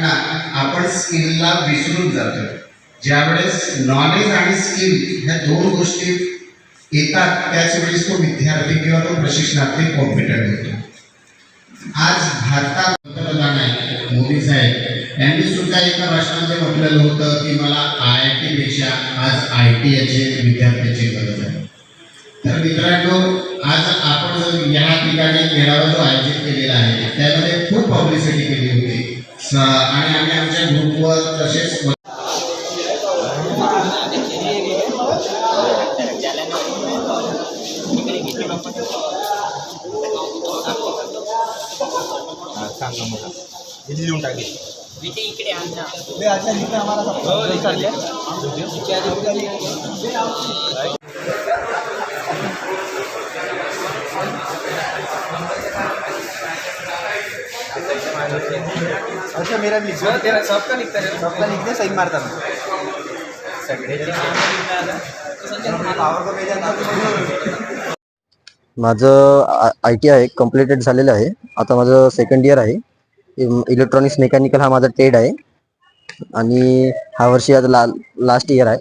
असताना आपण स्किलला विसरून जातो। ज्यावेळेस नॉलेज आणि स्किल ह्या दोन गोष्टी येतात त्याच वेळेस तो विद्यार्थी किंवा तो प्रशिक्षणार्थी कॉम्पिटंट होतो। आज भारतात पंतप्रधान आहेत मोदी साहेब यांनी सुद्धा एका भाषणामध्ये म्हटलेलं होतं की मला IIT पेक्षा आज ITचे विद्यार्थ्यांची गरज आहे। तर मित्रांनो, आज आपण जर या ठिकाणी मेळावा जो आयोजित केलेला आहे त्यामध्ये खूप पब्लिसिटी केली होती आणि आम्ही आमच्या ग्रुपवर तसेच लिहून टाकली इकडे अच्छा मेरा लिख तेरा सबका लिखता है, सबका लिखने सही मारता मैं माझं IT आहे, कम्प्लिटेड झालेलं आहे। आता माझं सेकंड इयर आहे। इलेक्ट्रॉनिक्स मेकॅनिकल हा माझा ट्रेड आहे आणि हा वर्षी आज लास्ट इयर आहे।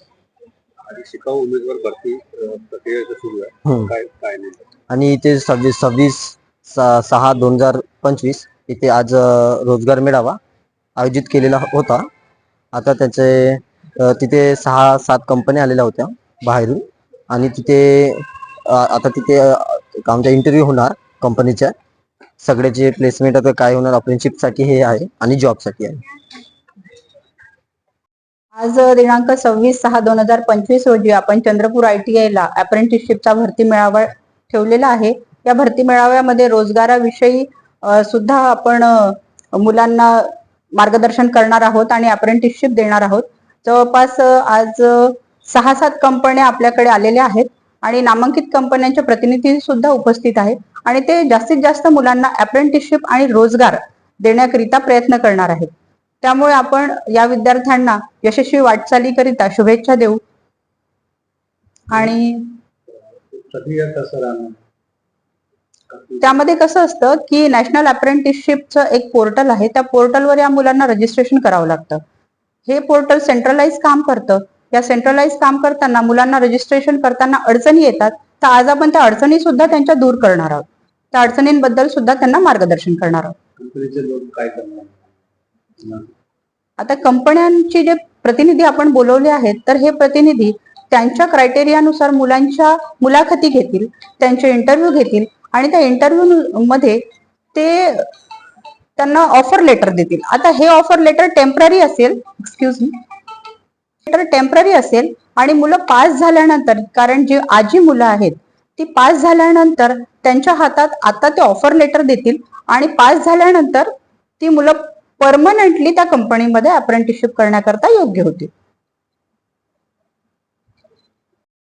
शिकाऊ उमेदवार भरती प्रक्रिया सुरू आहे, काय नाही आणि इथे 26/6/2025 इथे आज रोजगार मेळावा आयोजित केलेला होता। आता त्याचे तिथे 6-7 कंपन्या आलेल्या होत्या बाहेरून आणि तिथे आता तिथे आमचा इंटरव्ह्यू होणार कंपनीच्या सगळ्याचे प्लेसमेंट आता काय होणार अप्रेंटिसशिपसाठी हे आहे आणि जॉबसाठी आहे। आज दिनांक 26/6/2025 रोजी आपण चंद्रपूर ITI ला अप्रेंटिसशिपचा भरती मेळावा ठेवलेला आहे। या भरती मेळाव्यामध्ये रोजगाराविषयी सुद्धा आपण मुलांना मार्गदर्शन करणार आहोत आणि अप्रेंटिसशिप देणार आहोत। जवळपास आज 6-7 कंपन्या आपल्याकडे आलेल्या आहेत आणि नामांकित कंपन्यांचे प्रतिनिधी सुद्धा उपस्थित आहेत आणि ते जास्तीत जास्त मुलांना अप्रेंटिसशिप आणि रोजगार देण्याकरिता प्रयत्न करणार आहेत। त्यामुळे आपण या विद्यार्थ्यांना यशस्वी वाटचालीकरिता शुभेच्छा देऊ। आणि त्यामध्ये कसं असतं की नॅशनल अप्रेंटिसशिपचं एक पोर्टल आहे, त्या पोर्टलवर या मुलांना रजिस्ट्रेशन करावं लागतं। हे पोर्टल सेंट्रलाइज काम करतं। या सेंट्रलाइज काम करताना मुलांना रजिस्ट्रेशन करताना अडचणी येतात, तर आज आपण त्या अडचणी सुद्धा त्यांच्या दूर करणार आहोत। त्या अडचणींबद्दल सुद्धा त्यांना मार्गदर्शन करणार आहोत। आता कंपन्यांचे जे प्रतिनिधी आपण बोलवले आहेत तर हे प्रतिनिधी त्यांच्या क्रायटेरियानुसार मुलांच्या मुलाखती घेतील, त्यांचे इंटरव्ह्यू घेतील आणि त्या इंटरव्ह्यू मध्ये ते त्यांना ऑफर लेटर देतील। आता हे ऑफर लेटर टेम्पररी असेल, टेम्पररी असेल आणि मुलं पास झाल्यानंतर, कारण जी आजी मुलं आहेत ती पास झाल्यानंतर त्यांच्या हातात आता ते ऑफर लेटर देतील आणि पास झाल्यानंतर ती मुलं परमनंटली त्या कंपनीमध्ये अप्रेंटिसशिप करण्याकरता योग्य होतील।